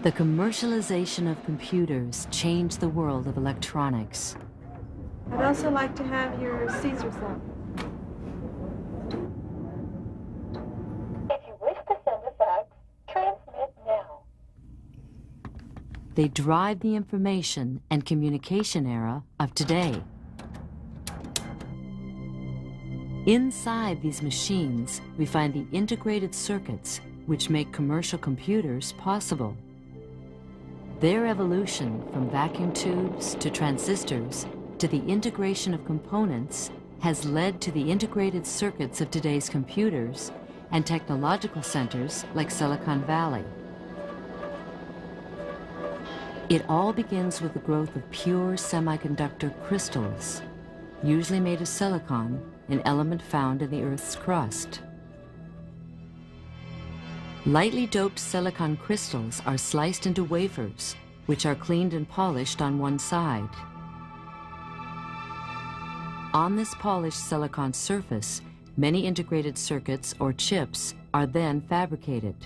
The commercialization of computers changed the world of electronics. I'd also like to have your Caesar salad. If you wish to send a fax, transmit now. They drive the information and communication era of today. Inside these machines, we find the integrated circuits which make commercial computers possible. Their evolution from vacuum tubes to transistors to the integration of components has led to the integrated circuits of today's computers and technological centers like Silicon Valley. It all begins with the growth of pure semiconductor crystals, usually made of silicon, an element found in the Earth's crust. Lightly doped silicon crystals are sliced into wafers, which are cleaned and polished on one side. On this polished silicon surface, many integrated circuits or chips are then fabricated.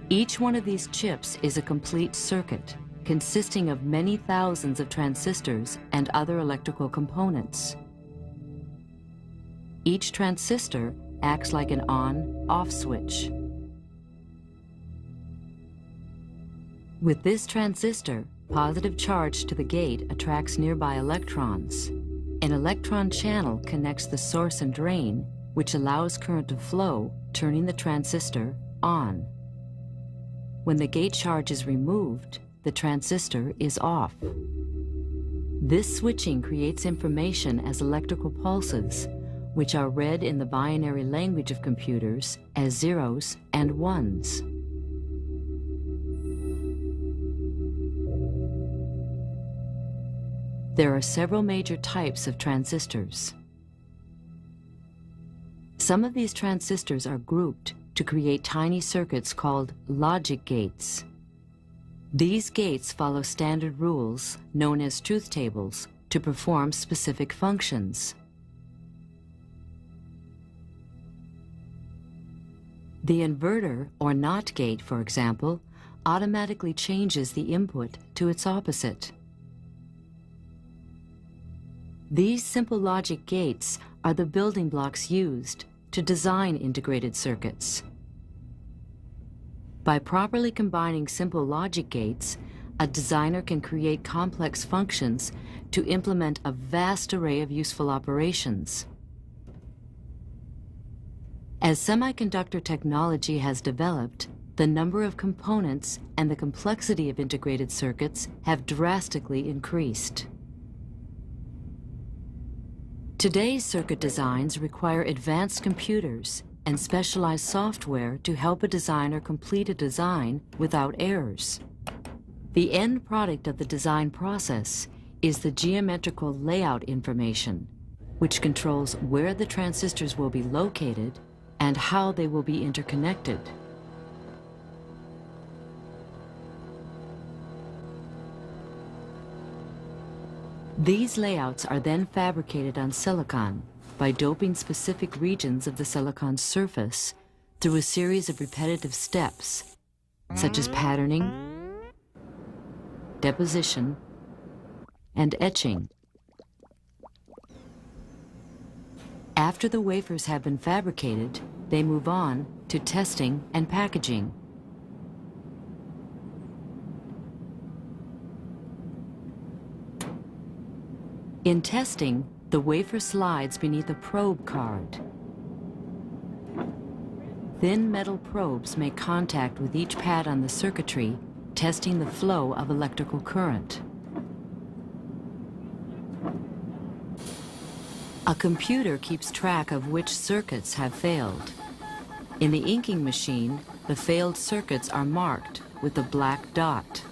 Each one of these chips is a complete circuit, consisting of many thousands of transistors and other electrical components. Each transistor acts like an on-off switch. With this transistor, positive charge to the gate attracts nearby electrons. An electron channel connects the source and drain, which allows current to flow, turning the transistor on. When the gate charge is removed, the transistor is off. This switching creates information as electrical pulses, which are read in the binary language of computers as zeros and ones. There are several major types of transistors. Some of these transistors are grouped to create tiny circuits called logic gates. These gates follow standard rules, known as truth tables, to perform specific functions. The inverter or NOT gate, for example, automatically changes the input to its opposite. These simple logic gates are the building blocks used to design integrated circuits. By properly combining simple logic gates, a designer can create complex functions to implement a vast array of useful operations. As semiconductor technology has developed, the number of components and the complexity of integrated circuits have drastically increased. Today's circuit designs require advanced computers and specialized software to help a designer complete a design without errors. The end product of the design process is the geometrical layout information, which controls where the transistors will be located and how they will be interconnected. These layouts are then fabricated on silicon by doping specific regions of the silicon surface through a series of repetitive steps, such as patterning, deposition, and etching. After the wafers have been fabricated, they move on to testing and packaging. In testing, the wafer slides beneath a probe card. Thin metal probes make contact with each pad on the circuitry, testing the flow of electrical current. A computer keeps track of which circuits have failed. In the inking machine, the failed circuits are marked with a black dot.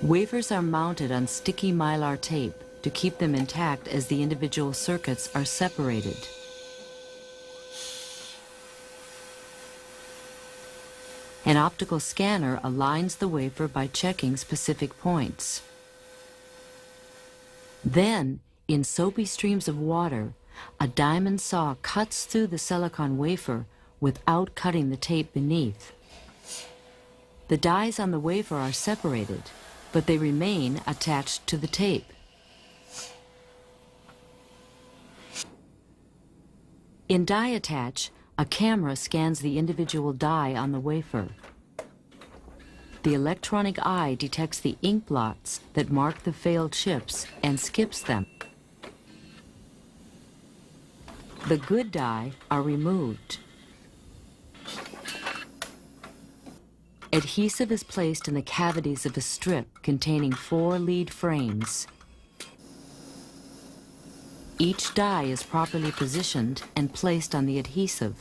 Wafers are mounted on sticky mylar tape to keep them intact as the individual circuits are separated. An optical scanner aligns the wafer by checking specific points. Then, in soapy streams of water, a diamond saw cuts through the silicon wafer without cutting the tape beneath. The dies on the wafer are separated, but they remain attached to the tape. In die attach, a camera scans the individual die on the wafer. The electronic eye detects the ink blots that mark the failed chips and skips them. The good die are removed. Adhesive is placed in the cavities of a strip containing 4 lead frames. Each die is properly positioned and placed on the adhesive.